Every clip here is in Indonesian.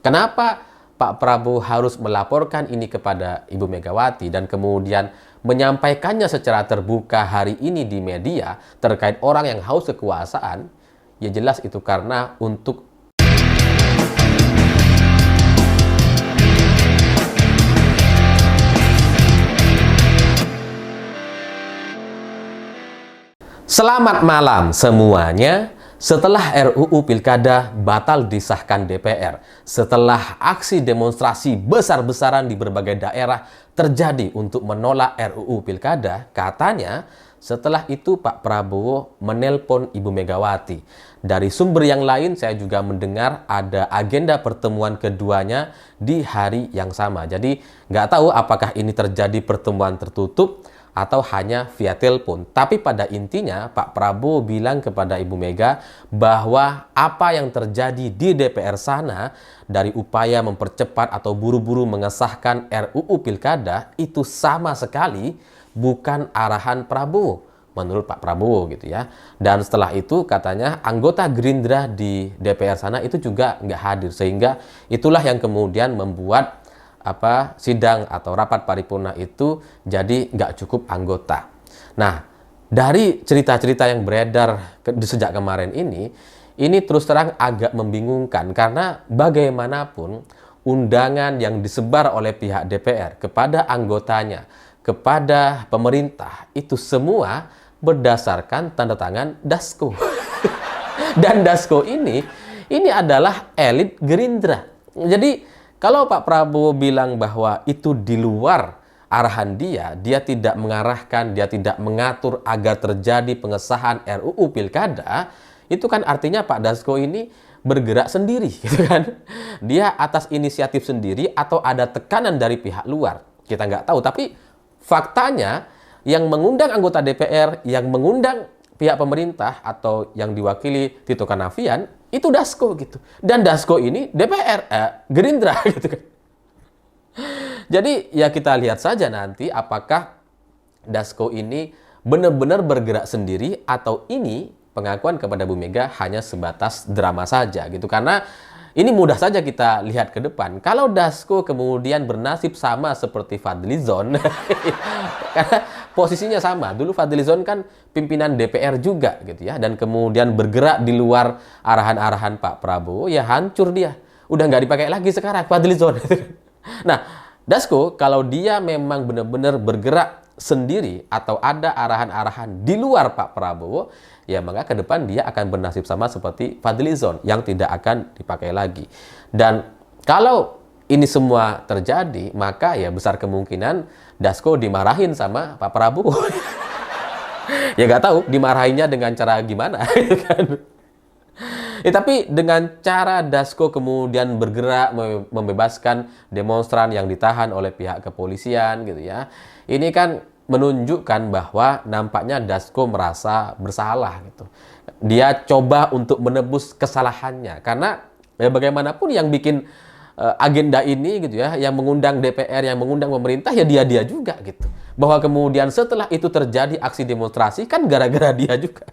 Kenapa Pak Prabowo harus melaporkan ini kepada Ibu Megawati dan kemudian menyampaikannya secara terbuka hari ini di media terkait orang yang haus kekuasaan? Ya jelas itu karena untuk Selamat malam semuanya. Setelah RUU Pilkada batal disahkan DPR, setelah aksi demonstrasi besar-besaran di berbagai daerah terjadi untuk menolak RUU Pilkada, katanya setelah itu Pak Prabowo menelpon Ibu Megawati. Dari sumber yang lain saya juga mendengar ada agenda pertemuan keduanya di hari yang sama. Jadi nggak tahu apakah ini terjadi pertemuan tertutup atau hanya via telepon. Tapi pada intinya Pak Prabowo bilang kepada Ibu Mega bahwa apa yang terjadi di DPR sana dari upaya mempercepat atau buru-buru mengesahkan RUU Pilkada itu sama sekali bukan arahan Prabowo, menurut Pak Prabowo gitu ya. Dan setelah itu katanya anggota Gerindra di DPR sana itu juga nggak hadir, sehingga itulah yang kemudian membuat sidang atau rapat paripurna itu jadi nggak cukup anggota. Nah, dari cerita-cerita yang beredar sejak kemarin ini terus terang agak membingungkan karena bagaimanapun undangan yang disebar oleh pihak DPR kepada anggotanya, kepada pemerintah itu semua berdasarkan tanda tangan Dasko. Dan Dasko ini adalah elit Gerindra. Jadi kalau Pak Prabowo bilang bahwa itu di luar arahan dia tidak mengarahkan, dia tidak mengatur agar terjadi pengesahan RUU Pilkada, itu kan artinya Pak Dasko ini bergerak sendiri, gitu kan? Dia atas inisiatif sendiri atau ada tekanan dari pihak luar, kita nggak tahu. Tapi faktanya yang mengundang anggota DPR, yang mengundang pihak pemerintah atau yang diwakili Tito Karnavian itu Dasko gitu. Dan Dasko ini DPR, Gerindra gitu kan. Jadi ya kita lihat saja nanti apakah Dasko ini benar-benar bergerak sendiri atau ini pengakuan kepada Bu Mega hanya sebatas drama saja gitu. Karena ini mudah saja kita lihat ke depan. Kalau Dasko kemudian bernasib sama seperti Fadlizon, karena posisinya sama. Dulu Fadlizon kan pimpinan DPR juga gitu ya, dan kemudian bergerak di luar arahan-arahan Pak Prabowo, ya hancur dia. Udah nggak dipakai lagi sekarang Fadlizon. Nah, Dasko kalau dia memang benar-benar bergerak sendiri atau ada arahan-arahan di luar Pak Prabowo, ya maka ke depan dia akan bernasib sama seperti Fadlizon yang tidak akan dipakai lagi. Dan kalau ini semua terjadi, maka ya besar kemungkinan Dasko dimarahin sama Pak Prabowo. Ya nggak tahu dimarahinnya dengan cara gimana, kan? Tapi dengan cara Dasko kemudian bergerak membebaskan demonstran yang ditahan oleh pihak kepolisian gitu ya. Ini kan menunjukkan bahwa nampaknya Dasko merasa bersalah gitu. Dia coba untuk menebus kesalahannya karena ya bagaimanapun yang bikin agenda ini gitu ya, yang mengundang DPR, yang mengundang pemerintah ya dia juga gitu. Bahwa kemudian setelah itu terjadi aksi demonstrasi kan gara-gara dia juga.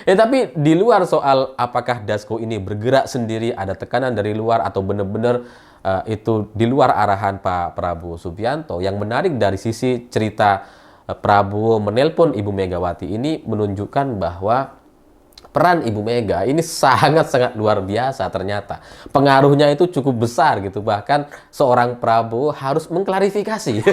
Ya tapi di luar soal apakah Dasko ini bergerak sendiri, ada tekanan dari luar atau benar-benar itu di luar arahan Pak Prabowo Subianto, yang menarik dari sisi cerita Prabowo menelpon Ibu Megawati ini menunjukkan bahwa peran Ibu Mega ini sangat-sangat luar biasa ternyata. Pengaruhnya itu cukup besar gitu. Bahkan seorang Prabowo harus mengklarifikasi.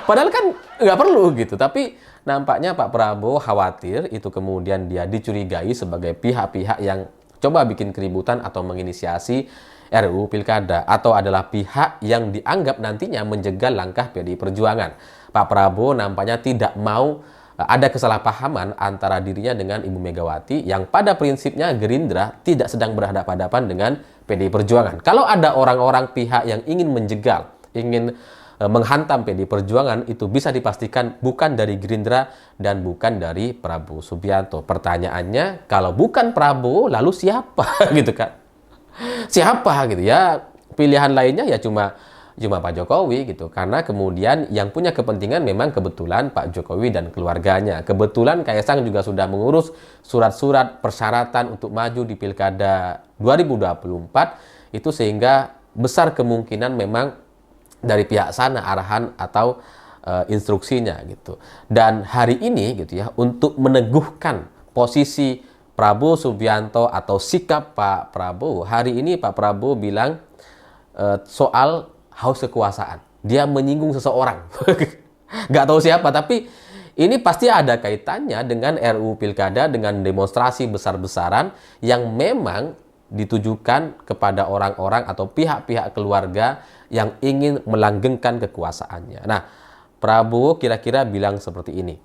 padahal kan nggak perlu gitu. Tapi nampaknya Pak Prabowo khawatir itu kemudian dia dicurigai sebagai pihak-pihak yang coba bikin keributan atau menginisiasi RUU Pilkada, atau adalah pihak yang dianggap nantinya menjegal langkah PDI Perjuangan. Pak Prabowo nampaknya tidak mau ada kesalahpahaman antara dirinya dengan Ibu Megawati yang pada prinsipnya Gerindra tidak sedang berhadapan-hadapan dengan PDI Perjuangan. Kalau ada orang-orang pihak yang ingin menjegal, ingin menghantam PDI Perjuangan, itu bisa dipastikan bukan dari Gerindra dan bukan dari Prabowo Subianto. Pertanyaannya, kalau bukan Prabowo, lalu siapa gitu kan? Siapa gitu ya? Pilihan lainnya ya cuma cuma Pak Jokowi gitu. Karena kemudian yang punya kepentingan memang kebetulan Pak Jokowi dan keluarganya. Kebetulan Kaisang juga sudah mengurus surat-surat persyaratan untuk maju di Pilkada 2024 itu, sehingga besar kemungkinan memang dari pihak sana arahan atau instruksinya gitu. Dan hari ini gitu ya, untuk meneguhkan posisi Prabowo Subianto atau sikap Pak Prabowo, hari ini Pak Prabowo bilang soal haus kekuasaan. Dia menyinggung seseorang. Nggak tahu siapa, tapi ini pasti ada kaitannya dengan RUU Pilkada, dengan demonstrasi besar-besaran yang memang ditujukan kepada orang-orang atau pihak-pihak keluarga yang ingin melanggengkan kekuasaannya. Nah, Prabowo kira-kira bilang seperti ini.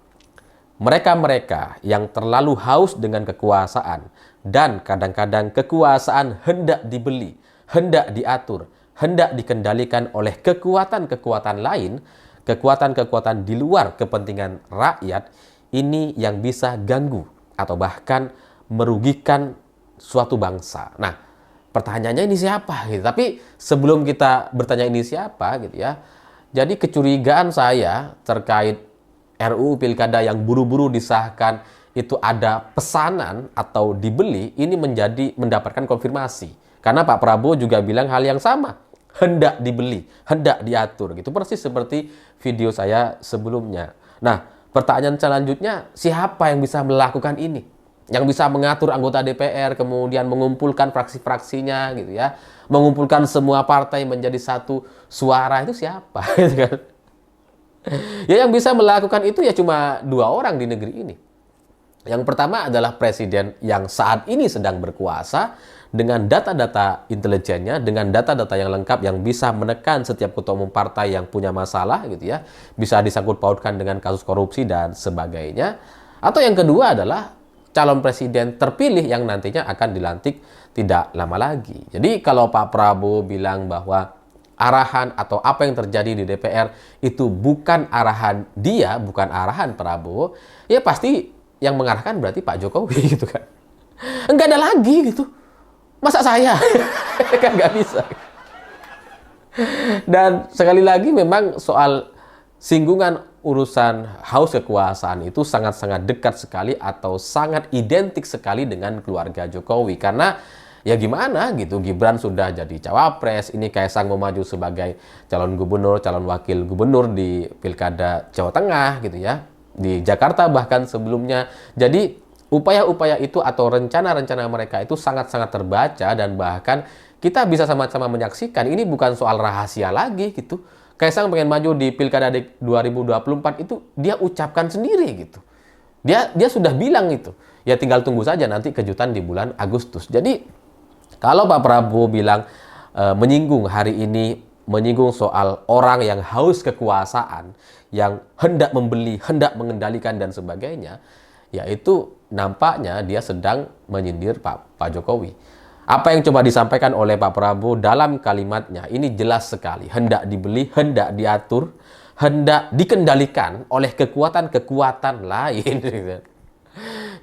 Mereka-mereka yang terlalu haus dengan kekuasaan dan kadang-kadang kekuasaan hendak dibeli, hendak diatur, hendak dikendalikan oleh kekuatan-kekuatan lain, kekuatan-kekuatan di luar kepentingan rakyat, ini yang bisa ganggu atau bahkan merugikan suatu bangsa. Nah, pertanyaannya ini siapa gitu. Tapi sebelum kita bertanya ini siapa gitu ya, jadi kecurigaan saya terkait RUU Pilkada yang buru-buru disahkan itu ada pesanan atau dibeli, ini mendapatkan konfirmasi. Karena Pak Prabowo juga bilang hal yang sama. Hendak dibeli, hendak diatur gitu. Persis seperti video saya sebelumnya. Nah, pertanyaan selanjutnya, siapa yang bisa melakukan ini? Yang bisa mengatur anggota DPR, kemudian mengumpulkan fraksi-fraksinya gitu ya. Mengumpulkan semua partai menjadi satu suara, itu siapa? Ya, yang bisa melakukan itu ya cuma dua orang di negeri ini. Yang pertama adalah presiden yang saat ini sedang berkuasa, dengan data-data intelijennya, dengan data-data yang lengkap yang bisa menekan setiap ketua umum partai yang punya masalah gitu ya, bisa disangkut pautkan dengan kasus korupsi dan sebagainya. Atau yang kedua adalah calon presiden terpilih yang nantinya akan dilantik tidak lama lagi. Jadi kalau Pak Prabowo bilang bahwa arahan atau apa yang terjadi di DPR itu bukan arahan dia, bukan arahan Prabowo, ya pasti yang mengarahkan berarti Pak Jokowi gitu kan. Enggak ada lagi gitu. Masa saya? Kan nggak bisa. Dan sekali lagi memang soal singgungan urusan haus kekuasaan itu sangat-sangat dekat sekali atau sangat identik sekali dengan keluarga Jokowi. Karena ya gimana gitu, Gibran sudah jadi cawapres, ini Kaisang mau maju sebagai calon gubernur, calon wakil gubernur di Pilkada Jawa Tengah gitu ya. Di Jakarta bahkan sebelumnya. Jadi upaya-upaya itu atau rencana-rencana mereka itu sangat-sangat terbaca, dan bahkan kita bisa sama-sama menyaksikan ini bukan soal rahasia lagi gitu. Kaisang pengen maju di Pilkada 2024 itu dia ucapkan sendiri gitu. Dia sudah bilang itu. Ya tinggal tunggu saja nanti kejutan di bulan Agustus. Jadi kalau Pak Prabowo bilang menyinggung hari ini, menyinggung soal orang yang haus kekuasaan, yang hendak membeli, hendak mengendalikan dan sebagainya, yaitu nampaknya dia sedang menyindir Pak Jokowi. Apa yang coba disampaikan oleh Pak Prabowo dalam kalimatnya ini jelas sekali. Hendak dibeli, hendak diatur, hendak dikendalikan oleh kekuatan-kekuatan lain.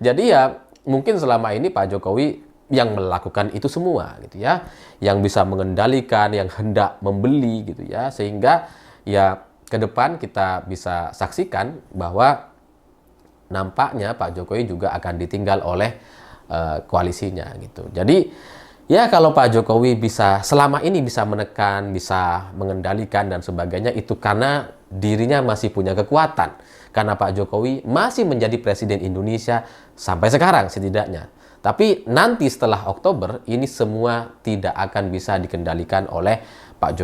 Jadi ya mungkin selama ini Pak Jokowi yang melakukan itu semua gitu ya. Yang bisa mengendalikan, yang hendak membeli gitu ya. Sehingga ya ke depan kita bisa saksikan bahwa nampaknya Pak Jokowi juga akan ditinggal oleh koalisinya gitu. Jadi ya kalau Pak Jokowi bisa selama ini bisa menekan, bisa mengendalikan dan sebagainya, itu karena dirinya masih punya kekuatan. Karena Pak Jokowi masih menjadi presiden Indonesia sampai sekarang setidaknya. Tapi nanti setelah Oktober ini semua tidak akan bisa dikendalikan oleh Pak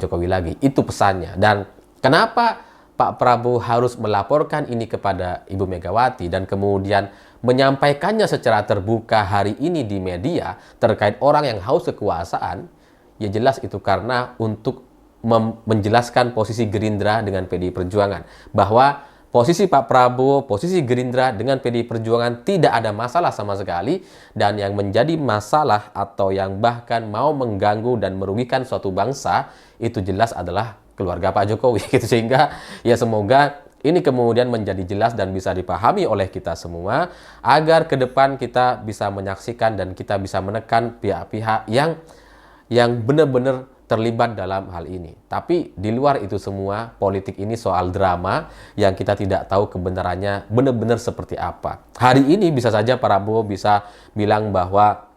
Jokowi lagi. Itu pesannya. Dan kenapa Pak Prabowo harus melaporkan ini kepada Ibu Megawati dan kemudian menyampaikannya secara terbuka hari ini di media terkait orang yang haus kekuasaan, ya jelas itu karena untuk menjelaskan posisi Gerindra dengan PDI Perjuangan. Bahwa posisi Pak Prabowo, posisi Gerindra dengan PDI Perjuangan tidak ada masalah sama sekali, dan yang menjadi masalah atau yang bahkan mau mengganggu dan merugikan suatu bangsa itu jelas adalah keluarga Pak Jokowi gitu. Sehingga ya semoga ini kemudian menjadi jelas dan bisa dipahami oleh kita semua agar ke depan kita bisa menyaksikan dan kita bisa menekan pihak-pihak yang benar-benar terlibat dalam hal ini. Tapi di luar itu semua, politik ini soal drama yang kita tidak tahu kebenarannya benar-benar seperti apa. Hari ini bisa saja Prabowo bisa bilang bahwa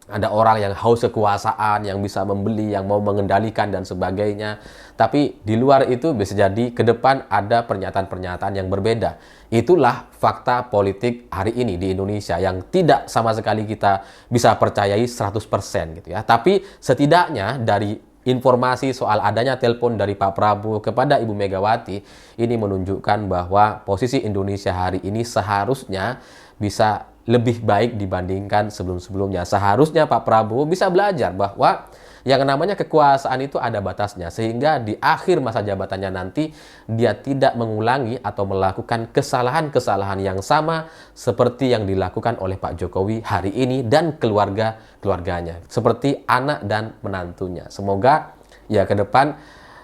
ada orang yang haus kekuasaan, yang bisa membeli, yang mau mengendalikan dan sebagainya. Tapi di luar itu bisa jadi ke depan ada pernyataan-pernyataan yang berbeda. Itulah fakta politik hari ini di Indonesia yang tidak sama sekali kita bisa percayai 100% gitu ya. Tapi setidaknya dari informasi soal adanya telepon dari Pak Prabowo kepada Ibu Megawati, ini menunjukkan bahwa posisi Indonesia hari ini seharusnya bisa lebih baik dibandingkan sebelum-sebelumnya. Seharusnya Pak Prabowo bisa belajar bahwa yang namanya kekuasaan itu ada batasnya, sehingga di akhir masa jabatannya nanti dia tidak mengulangi atau melakukan kesalahan-kesalahan yang sama seperti yang dilakukan oleh Pak Jokowi hari ini dan keluarganya, seperti anak dan menantunya. Semoga ya ke depan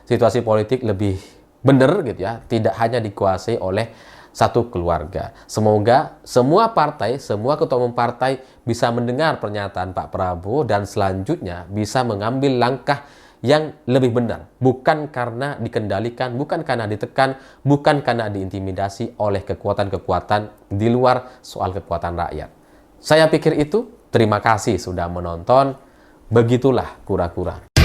situasi politik lebih benar gitu ya, tidak hanya dikuasai oleh satu keluarga. Semoga semua partai, semua ketua umum partai bisa mendengar pernyataan Pak Prabowo dan selanjutnya bisa mengambil langkah yang lebih benar. Bukan karena dikendalikan, bukan karena ditekan, bukan karena diintimidasi oleh kekuatan-kekuatan di luar soal kekuatan rakyat. Saya pikir itu. Terima kasih sudah menonton. Begitulah kura-kura.